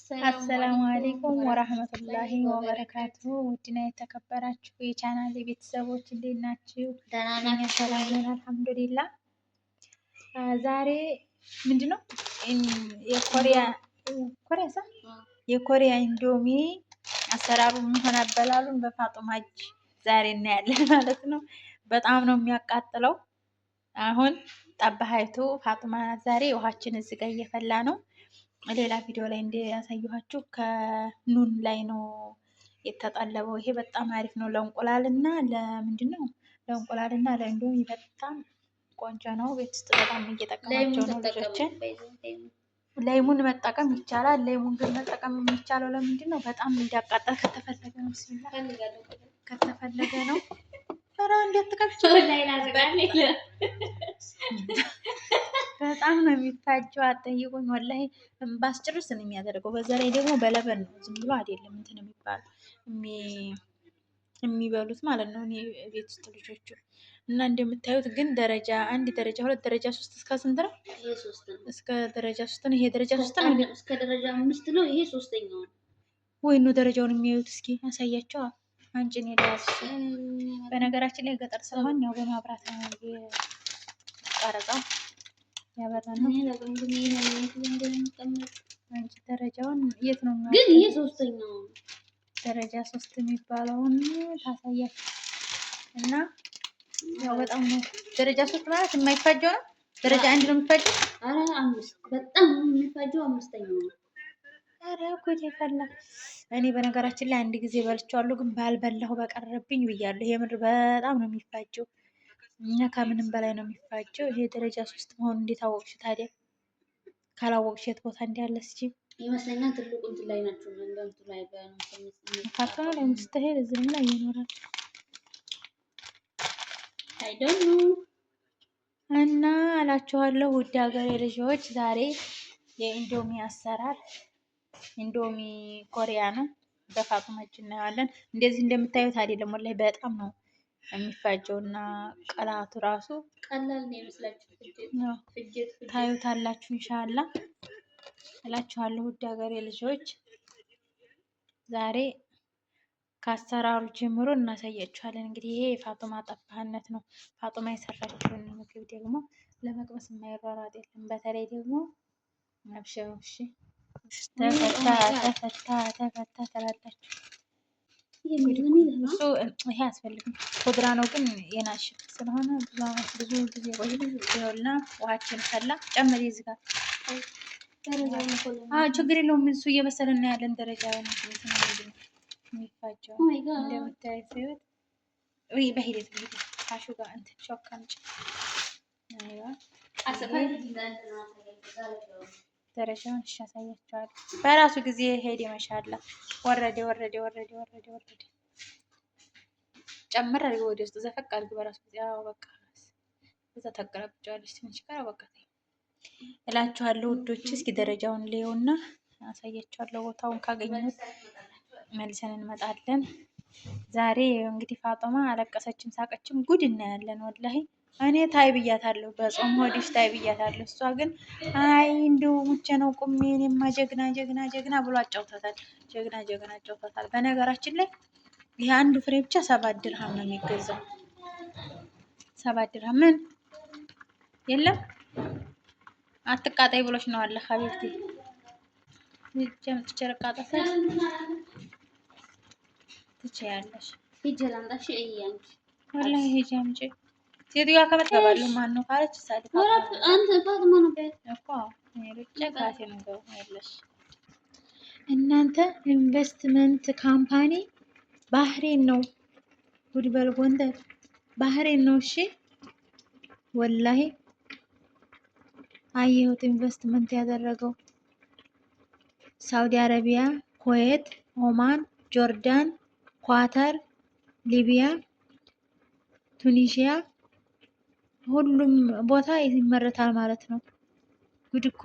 አሰላሙ አሌይኩም ወራህመቱላሂ ወበረካቱ። ውድና የተከበራችሁ የቻናሌ ቤተሰቦች እንዴት ናችሁ? እኛ ሰላም ነን አልሐምዱሊላህ። ዛሬ ምንድነው የኮሪያ ኢንዶሚ አሰራሩ የሚሆን አበላሉን በፋጡማ እጅ ዛሬ እናያለን ማለት ነው። በጣም ነው የሚያቃጥለው። አሁን ጠባሃይቱ ፋጡማ ዛሬ ውሃችን እዚህ ጋር እየፈላ ነው። ሌላ ቪዲዮ ላይ ያሳየኋችሁ ከኑን ላይ ነው የተጠለበው። ይሄ በጣም አሪፍ ነው ለእንቁላልና ለምንድን ነው ለእንቁላልና ለእንዶሚ በጣም ቆንጆ ነው። ቤት ውስጥ በጣም እየጠቀማቸው ነው ልጆችን። ላይሙን መጠቀም ይቻላል። ላይሙን ግን መጠቀም የሚቻለው ለምንድን ነው? በጣም እንዲያቃጠል ከተፈለገ ነው። ብስሚላ ከተፈለገ ነው። ኧረ እንዴት ትቀብጭ በጣም ነው የሚፋጀው። አጠይቁኝ ወላሂ ባስጨርስ ነው የሚያደርገው። በዛ ላይ ደግሞ በለበን ነው፣ ዝም ብሎ አይደለም እንትን የሚባለው የሚበሉት ማለት ነው። እኔ ቤት ውስጥ ልጆቹ እና እንደምታዩት ግን ደረጃ 1 ደረጃ 2 ደረጃ 3 እስከ ስንት ነው? እስከ ደረጃ 3 ነው። ይሄ ደረጃ 3 ነው። እስከ ደረጃ 5 ነው። ይሄ 3ኛው ነው ወይ ነው? ደረጃውን የሚያዩት እስኪ ያሳያቸው። አንቺን የዳስ በነገራችን ላይ ገጠር ስለሆን ያው በማብራት ነው የቀረጻው ያበራል ነው። አንቺ ደረጃውን የት ነው ግን? ይሄ 3ኛው ደረጃ 3 የሚባለውን ታሳያችሁ እና ያው በጣም ነው ደረጃ 3 ማለት የማይፋጀው ነው። ደረጃ 1 ነው የሚፋጀው። አረ 5 በጣም የሚፋጀው 5ኛው ነው። አረ ጉድ ይፈላ። እኔ በነገራችን ላይ አንድ ጊዜ በልቼዋለሁ፣ ግን ባልበላሁ በቀረብኝ ብያለሁ። የምር በጣም ነው የሚፋጀው እና ከምንም በላይ ነው የሚፋጀው። ይሄ ደረጃ 3 መሆኑን እንዴት አወቅሽ ታዲያ? ካላወቅሽ የት ቦታ እንዳለ እስኪ ይመስለኛል ትልቁ እንትን ላይ ናቸው። እንደንቱ ላይ ካርቶን ላይ ምስተሄድ እዚህ ላይ ይኖራል። አይ ዶንት ኖ እና አላችኋለሁ ውድ ሀገሬ ልጆች፣ ዛሬ የኢንዶሚ አሰራር ኢንዶሚ ኮሪያ ነው በፋጡማ እጅ እናየዋለን። እንደዚህ እንደምታዩት አይደለም ወላሂ በጣም ነው የሚፋጀው እና ቀላቱ ራሱ ቀላል ነው ይመስላችሁ። ፍጅት ታዩታላችሁ ኢንሻአላ እላችኋለሁ ውድ ሀገሬ ልጆች። ዛሬ ከአሰራሩ ጀምሮ እናሳያችኋለን። እንግዲህ ይሄ የፋጡማ ጠባህነት ነው። ፋጡማ የሰራችውን ምግብ ደግሞ ለመቅመስ የማይሯሯጥ የለም። በተለይ ደግሞ አብሽሩ እሺ። ተፈታ ትላላችሁ። እሱ ይሄ አያስፈልግም፣ ፑድራ ነው። ግን የናሽፍ ስለሆነ ብዙ ጊዜ ቆይ ይኸውና ውሃችን ፈላ። ጨምሪ እዚህ ጋር ችግር የለውም። እሱ እየበሰለ እናያለን። ደረጃ የሚፋጀው እንደምታዩት ሲሆን ወይ በሂደት ካሹ ጋር እንትን ሾካ አምጪ። አይዋ ደረጃውን እሺ ያሳያችኋል። በራሱ ጊዜ ሄደ ማሻአላ። ወረደ ጨምር አድርገ ወደ ውስጥ ዘፈቅ አድርገ በራሱ ጊዜ። አዎ በቃ እዛ ታቀራብጫለሽ ትንሽ ቀረ በቃ እላችኋለሁ ውዶች። እስኪ ደረጃውን ሊየውና አሳያችኋለሁ። ቦታውን ካገኘሁት መልሰን እንመጣለን። ዛሬ እንግዲህ ፋጡማ አለቀሰችም ሳቀችም ጉድ እናያለን ወላሂ። እኔ ታይ ብያታለሁ፣ በጾም ሆዲሽ ታይ ብያታለሁ። እሷ ግን አይ እንደው ሙቼ ነው ቁሜ እኔማ ጀግና ብሎ አጫውታታል። ጀግና አጫውታታል። በነገራችን ላይ ይሄ አንዱ ፍሬ ብቻ 7 ድርሃም ነው የሚገዛው። 7 ድርሃም ምን የለም አትቃጣይ ብሎሽ ነው አለ ሀቢብቲ። ጀምጥ ቸርቃጣ ትችያለሽ። ሂጅ ላምጣሽ እያንቺ ወላሂ ሂጅ አምጪ። ሴትዮዋ ከመጣባሉ ማን ነው ካለች ሳልፋ አንተ ፋጡማ ነው እኮ ሩጫ ካሴ ነው ያለሽ። እናንተ ኢንቨስትመንት ካምፓኒ ባህሬን ነው ጉድበል ጎንደር ባህሬን ነው። እሺ ወላሂ አየሁት ኢንቨስትመንት ያደረገው ሳውዲ አረቢያ፣ ኩዌት፣ ኦማን፣ ጆርዳን፣ ኳተር፣ ሊቢያ፣ ቱኒዚያ ሁሉም ቦታ ይመረታል ማለት ነው። ጉድ እኮ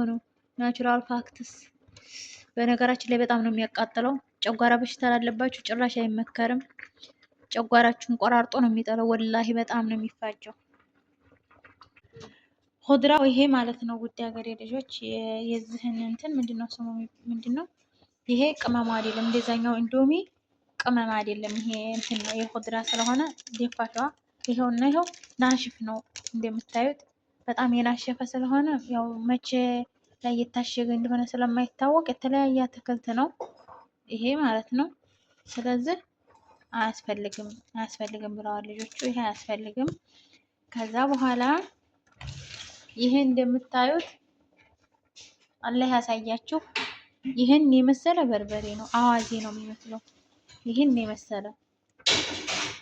ነው። ናቹራል ፋክትስ። በነገራችን ላይ በጣም ነው የሚያቃጥለው። ጨጓራ በሽታ ላለባችሁ ጭራሽ አይመከርም። ጨጓራችሁን ቆራርጦ ነው የሚጠለው። ወላሂ በጣም ነው የሚፋጀው። ሆድራው ይሄ ማለት ነው። ውድ ሀገሬ ልጆች የዚህን እንትን ምንድነው ስሙ ምንድነው? ይሄ ቅመሙ አይደለም፣ እንደዛኛው እንዶሚ ቅመም አይደለም። ይሄ እንትን ነው የሆድራ ስለሆነ ደፋቷ ይሄውና ይሄው ናሽፍ ነው እንደምታዩት በጣም የናሸፈ ስለሆነ ያው መቼ ላይ የታሸገ እንደሆነ ስለማይታወቅ የተለያየ አትክልት ነው ይሄ ማለት ነው። ስለዚህ አያስፈልግም ብለዋል ልጆቹ። ይሄ አያስፈልግም። ከዛ በኋላ ይሄ እንደምታዩት አላህ ያሳያችሁ። ይህን የመሰለ በርበሬ ነው፣ አዋዜ ነው የሚመስለው። ይህን የመሰለ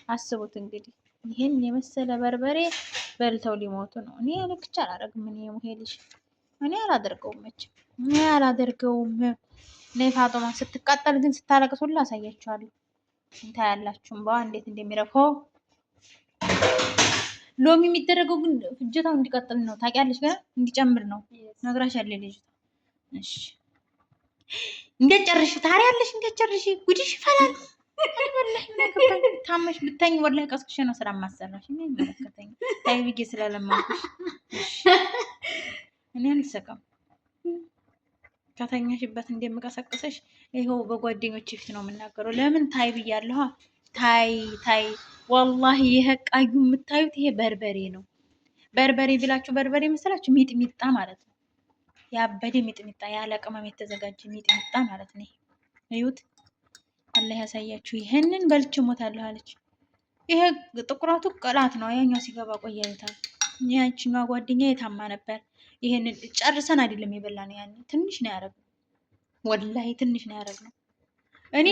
አስቡት እንግዲህ ይህን የመሰለ በርበሬ በልተው ሊሞቱ ነው። እኔ ልክቻ አላደርግም። እኔ ሙሄ ልጅ እኔ አላደርገውም፣ መቼም እኔ አላደርገውም። ነይ ፋጦማ ስትቃጠል ግን ስታለቅስ ሁላ አሳያችኋለሁ። እንታያላችሁም በዋ እንዴት እንደሚረፈው። ሎሚ የሚደረገው ግን ፍጀታው እንዲቀጥል ነው ታውቂያለሽ፣ ገና እንዲጨምር ነው ነግራሻለሁ ልጅ። እሺ እንደጨርሽ ታሪያለሽ፣ እንደጨርሽ ጉድሽ ይፈላል። ታመሽ ብታኝ ወላሂ ቀስቅሼ ነው ስራ ማሰራሽ። እኔ መለከተኝ ታይ ብዬ ስለለመንኩሽ እኔ አልሰቀም። ከተኛሽበት እንደምቀሰቅሰሽ ይኸው በጓደኞች ፊት ነው የምናገረው። ለምን ታይ ብያለሁ። ታይ ወላሂ ይሄ ቀዩ የምታዩት ይሄ በርበሬ ነው። በርበሬ ብላችሁ በርበሬ መሰላችሁ? ሚጥሚጣ ማለት ነው። ያበደ ሚጥሚጣ ያለ ቅመም የተዘጋጀ ሚጥሚጣ ማለት ነው። እዩት፣ አላህ ያሳያችሁ። ይሄንን በልቼ እሞታለሁ አለች። ይሄ ጥቁራቱ ቅላት ነው። ያኛው ሲገባ ቆያይታል። ያቺኛዋ ጓደኛ የታማ ነበር። ይሄንን ጨርሰን አይደለም የበላነው፣ ያን ትንሽ ነው ያደረግነው። ወላሂ ትንሽ ነው ያደረግነው። እኔ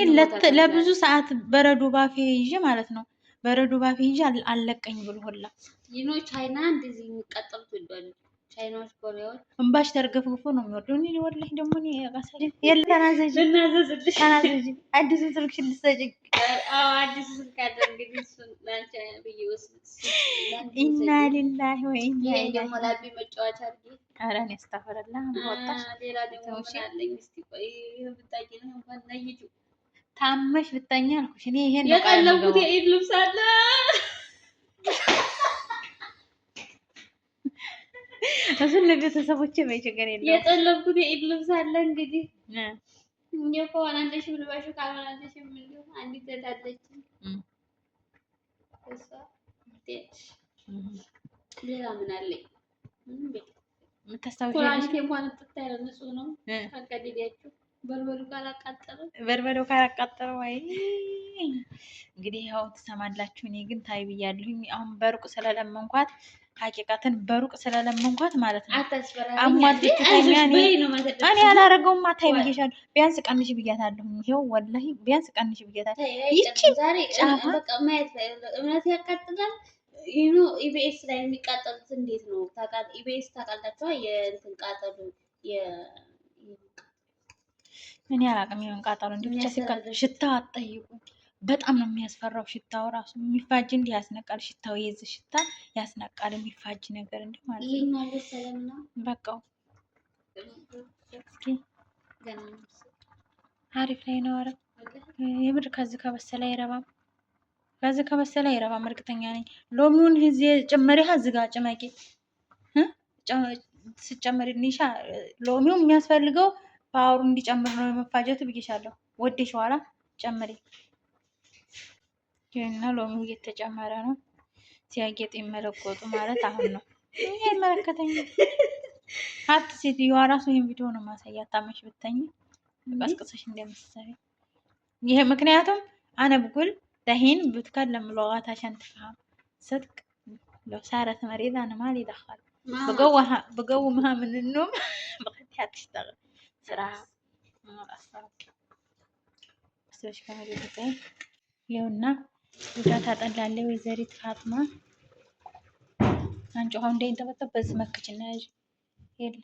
ለብዙ ሰዓት በረዶ ባፌ ይዤ ማለት ነው፣ በረዶ ባፌ ይዤ አለቀኝ ብሎ ሁላ ይኖ ቻይና እንደዚህ የሚቀጠሉት ወዷል። ቻይናዎች፣ ኮሪያዎች እንባሽ ተርገፍግፎ ነው የሚወርደው። እኔ ወላሂ ደግሞ እኔ ያቃሳል የለ ተናዘዥ አዲስ ስልክ ልትሰጪኝ። አዎ አዲስ ስልክ አለ እንግዲህ እሱን ላንቺ ብዬ ወስድ። ኢና ሊላሂ ወኢና ኢለይሂ ደግሞ ላቢ መጫወቻ አድርጌ። ኧረ እኔ አስተፈረላ ወጣሽ። ሌላ ደግሞ አለኝ። እስቲ ቆይ ብታቂ ነው እንኳን ነይጁ ታመሽ ብታኛ አልኩሽ። እኔ ይሄን የጠለብኩት የኢድ ልብስ አለ። እሱን ለቤተሰቦቼ በችግር የለም። የጠለብኩት የኢድ ልብስ አለ እንግዲህ እኛ ከሆነ አንደሽ ብልባሹ ካልሆነ አንደሽ ምን አንዲት ተዳደች እሷ ሌላ ምን አለኝ? ምንም ቤት የምታስታውሺው ቁራንሽ እንኳን ተጣጣለ ንጹህ ነው። አቀዲዲያችሁ በርበሬው ካላቃጠለው አይ እንግዲህ ያው ትሰማላችሁ። እኔ ግን ታይ ብያለሁኝ። አሁን በሩቅ ስለለመንኳት ሀቂቃትን በሩቅ ስለለመንኳት ማለት ነው። አሟልት እኔ ያላረገውም ታይ ብዬሻለሁ። ቢያንስ ቀንሽ ብያታለሁ። ይሄው ወላሂ ቢያንስ ቀንሽ ብያታለሁ። ይቺ ጫማ በቃ ማየት እምነት ያቃጥላል። ይሄ ኢቢኤስ ላይ የሚቃጠሉት እንዴት ነው? ኢቢኤስ ታውቃላችሁ? የእንትን ቃጠሉ እኔ አላውቅም። ይሄን ቃጠሎ እንዴ ብቻ ሽታው አትጠይቁ። በጣም ነው የሚያስፈራው። ሽታው ራሱ የሚፋጅ እንዲህ ያስነቃል። ሽታው የዚህ ሽታ ያስነቃል። የሚፋጅ ነገር እንዲህ ማለት ነው። ይሄን ማለት ሰለምና በቃው እስኪ አሪፍ ላይ ነው። ኧረ የምር ከዚህ ከበሰለ አይረባም። ከዚህ ከበሰለ አይረባም። እርግጠኛ ነኝ። ሎሚውን እዚህ ጨመሪ እዚህ ጋር ጭመቂ ስጨመሪ ኒሻ ሎሚው የሚያስፈልገው ፓወሩ እንዲጨምር ነው የመፋጀቱ ብዬሻለሁ። ወዴሽ ኋላ ጨምሪ። ይሄና ሎሚው እየተጨመረ ነው። ሲያጌጥ ይመለኮቱ ማለት አሁን ነው። ይሄ አይመለከተኝም። ሀት ሴትዮዋ ራሱ ይሄን ቪዲዮ ነው ማሳያት። ታመሽ ብተኝ ቀስቅሰሽ እንደምትሰሪ ይሄ ምክንያቱም አነ ብጉል دحين بتكلم لغات عشان تفهم صدق. لو صارت مريضة أنا مالي دخل. بقومها من النوم بخليها تشتغل صراحة. ما أصلاً بس وش كمان يبغى يونا وجات هتطلع لي وزارة فاطمة አንቺ አሁን እንደኝ ተበተበዝ መክችና ያዥ የለ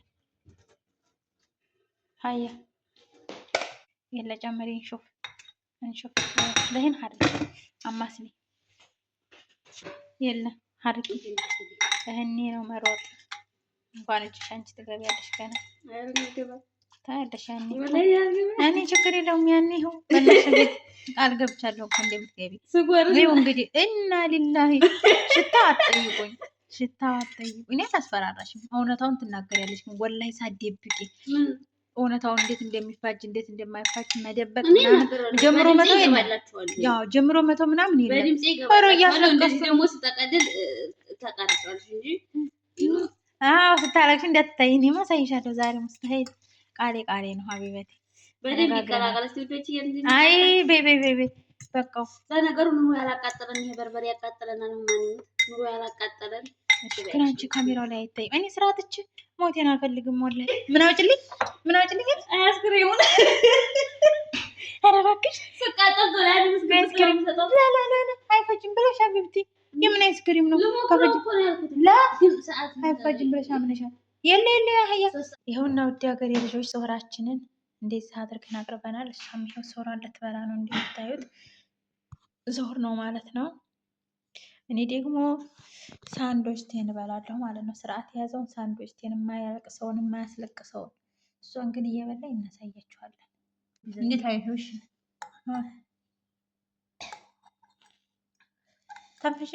هيا يلا ጨምሪ نشوف لهين حرك عماسني يلا حركي لهني ነው መሮጥ እንኳን እጅሽ አንቺ ትገቢያለሽ ገና ታያለሽ። ያኔ ችግር የለውም። ያኔ ይኸው በእናትሽ ቤት ቃል ገብቻለሁ እኮ እንደምትገቢ ይኸው እንግዲህ እና ሊላሂ ሽታ አትጠይቁኝ። ሽታው አትጠይቁ። እኔ አላስፈራራሽም። እውነታውን ትናገሪያለሽ። ወላሂ ሳትደብቂ እውነታውን እንዴት እንደሚፋጅ እንዴት እንደማይፋጅ መደበቅ ጀምሮ መተው የለም። ያው ጀምሮ መተው ምናምን የለም። ኧረ እያስለቀስኩ ደግሞ ስጠቀልል ተቀርጫለሽ እንጂ ስታረግሽ እንዳትታይ። እኔማ አሳይሻለሁ ዛሬ ሙስተሂል ቃሌ ቃሌ ነው ሀቢበቴ። በደንብ ይቀላቀል እስቲ ውዶች። አይ በይ በቃው። ለነገሩ ኑሮ ያላቃጠለን ይሄ በርበሬ ያቃጠለናል። ኑሮ ያላቃጠለን ግን አንቺ ካሜራው ላይ አይታይም። እኔ ስርዓትች ሞቴን አልፈልግም። ወላሂ ምን አውጭልኝ አያስክሬሙን ኧረ እባክሽ ስቃጠል ቶላል ምስጋና ሰጠው አይፈጅም ብለሽ ሀቢብቲ የምን አይስክሪም ነው? አይፈጅም ብለሽ አምነሻል። የለ ያህያ ይኸውና ውድ ሀገር የልጆች ዞራችንን እንደዚህ አድርገን አቅርበናል። እሷም ይኸው ዞራ ልትበላ ነው። እንደምታዩት ዞር ነው ማለት ነው። እኔ ደግሞ ሳንዶችቴን እበላለሁ ማለት ነው። ስርዓት የያዘውን ሳንዶችቴን፣ የማያለቅሰውን የማያስለቅሰውን። እሷን ግን እየበላ እናሳያችኋለን። እንዴት አይቶሽ ተንፍሽ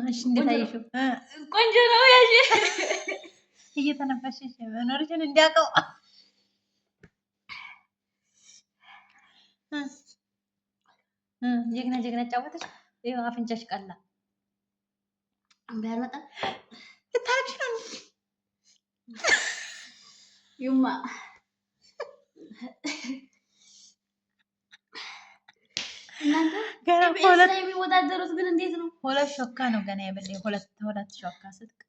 እሺ እንዴት አየሽው? ቆንጆ ነው። ያጂ እየተነፈሽሽ መኖርሽን እንዲያውቀው ጀግና ጫወተሽ። ይኸው አፍንጫሽ ቀላ። እንዳያመጣ ልታረግሽ ነው ዩማ እናንተ ገና ሁለት የሚወዳደሩት ግን እንዴት ነው? ሁለት ሾካ ነው ገና የበለ ሁለት ሾካ ስትቅ።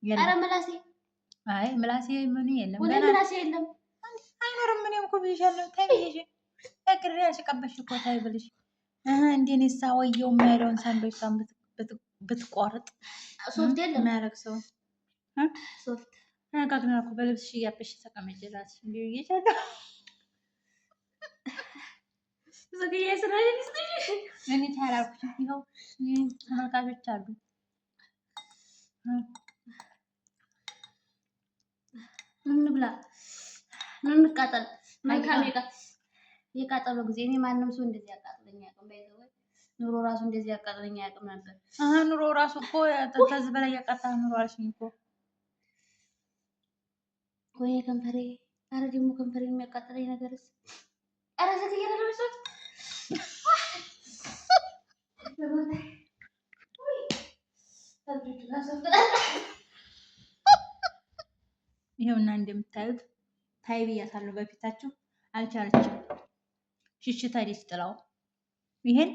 ኧረ ምላሴ አይ ምላሴ ምን የለም ገና ምላሴ የለም አይኖርም። ምን እኮ ብዬሻለሁ። ታይ ብዬሽ ያግሬ ያሽቀበሽ እኮ ታይ ብልሽ እንዴኔ ሳወየው የማይለውን ሳንዶች ሳም ብትቆርጥ ሶፍት የለም የሚያረግ ሰው ሶፍት አጋግና እኮ በልብስሽ እያበሽ ተቀመጭላት እንዴ ይይቻለሁ። ዘግዬ ስለዚህ እኔ ታላልኩሽ ይኸው ተመልካቾች አሉ። ምን ብላ ምን እንቃጠል? መልካም የቃጠሎ ጊዜ እኔ ማንም ሰው እንደዚህ ያቃጥለኝ አያውቅም። ባይዘው ኑሮ ራሱ እንደዚህ ያቃጥለኝ አያውቅም ነበር። ኑሮ ራሱ እኮ ከዚህ በላይ ያቃጣል ኑሮ አልሽኝ እኮ። ወይ ከንፈሬ! አረ ደግሞ ከንፈሬ የሚያቃጥለኝ ነገርስ! አረ ዘግዬ ለለብሶት ይሄውና እንደምታዩት ታይ ብያታለሁ በፊታችሁ አልቻለችም። ሽሽታ ዲስ ጥላው ይሄን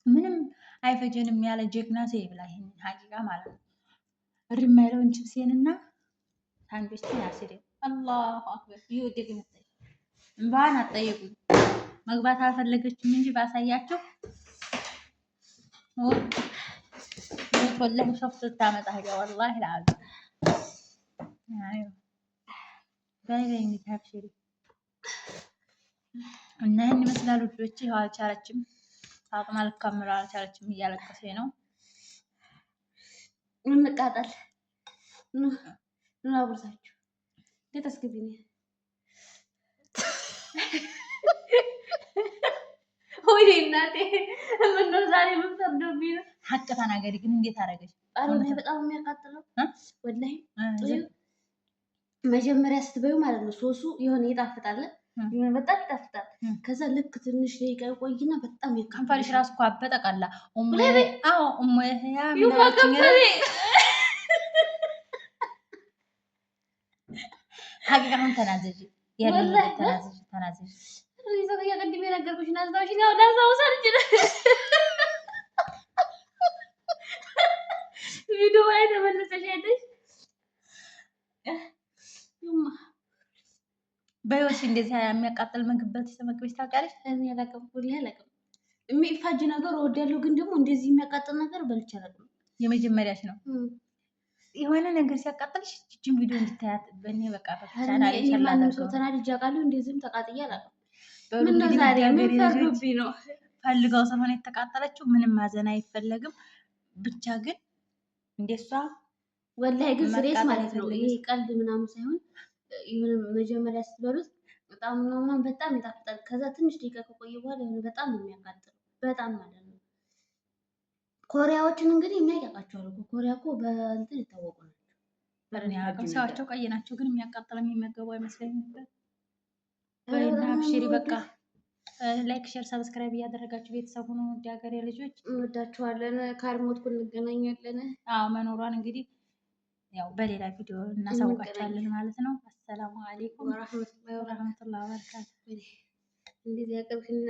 ምንም አይፈጀንም ያለ ጀግና ሰው ይብላ። ይሄን ሀቂቃ ማለት ነው። እሪማ ያለውን ችብሴንና ሳንድዊችን ያስደ አላሁ አክበር። ይሄ ደግነ እንባን አጠየቁኝ። መግባት አልፈለገችም እንጂ ባሳያችሁ ወላሂ ሾፍት ታመጣ ሄዳ ወላሂ ላል አይ ባይ እንግዲህ አብሽሪ እና ይሄን ይመስላል ውዶቼ። ይኸው አልቻለችም። ፋጥማ ልካምራ አልቻለችም። እያለቀሰኝ ነው። እንቃጠል ኑ አብርታችሁ ለተስገቢኝ ወይ እናቴ ምን ነው ዛሬ ምን ፈርዶብኝ ነው? ሀቅ ተናገሪ ግን እንዴት አደረገች? አሬ በጣም የሚያቃጥለው ወላሂ መጀመሪያ ስትበዩ ማለት ነው ሶሱ የሆነ ይጣፍጣል፣ የሆነ በጣም ይጣፍጣል። ከዛ ልክ ትንሽ ደቂቃ ይቆይና በጣም ከንፈርሽ ራሱ እኮ አበጠ ቀላ። ሀቂቃውን ተናዘዥ ተናዘዥ ቅድም የነገርኩሽ ናዝታዎችን ያው ላስታውሳል ይችላል። ቪዲዮ ላይ ተመለሰሽ አይተሽ በህይወትሽ እንደዚህ የሚያቃጥል ምግብ በልተሽ ተመግበሽ ታውቂያለሽ? እኔ አላውቅም፣ ሁሌ አላውቅም። የሚፋጅ ነገር እወዳለሁ፣ ግን ደግሞ እንደዚህ የሚያቃጥል ነገር በልቼ አላውቅም። የመጀመሪያሽ ነው። የሆነ ነገር ሲያቃጥልሽ እቺን ቪዲዮ እንድታያት በእኔ በቃ በቻናሌ ማንም ሰው ተናድጄ አውቃለሁ፣ እንደዚህም ተቃጥዬ አላውቅም። ምን ነው ዛሬ ምን ፈርዶብኝ ነው? ፈልገው ስለሆነ የተቃጠለችው ምንም ማዘን አይፈለግም። ብቻ ግን እንደሷ ወላሂ ግን ስሬስ ማለት ነው። ይሄ ቀልድ ምናምን ሳይሆን ይሁን መጀመሪያ ስትበሉት በጣም ነው በጣም ይጣፍጣል። ከዛ ትንሽ ደቂቃ ከቆየ በኋላ የሆነ በጣም ነው የሚያቃጥለው። በጣም ማለት ነው። ኮሪያዎችን እንግዲህ የሚያውቃቸዋል እኮ ኮሪያ እኮ በእንትን ይታወቁ ናቸው። ሰዋቸው ቀይ ናቸው፣ ግን የሚያቃጥለው የሚመገቡ አይመስለኝም ነበር። እና አብሽሪ በቃ ላይክ፣ ሼር፣ ሰብስክራይብ እያደረጋችሁ ቤተሰቡ ነው። ወደ ሀገሬ ልጆች እንወዳችኋለን። ካልሞትኩ እንገናኛለን። አዎ መኖሯን እንግዲህ ያው በሌላ ቪዲዮ እናሳውቃችኋለን ማለት ነው። አሰላሙ አለይኩም ወራህመቱላሂ ወበረካቱ። እንደዚህ ያቀርብሽና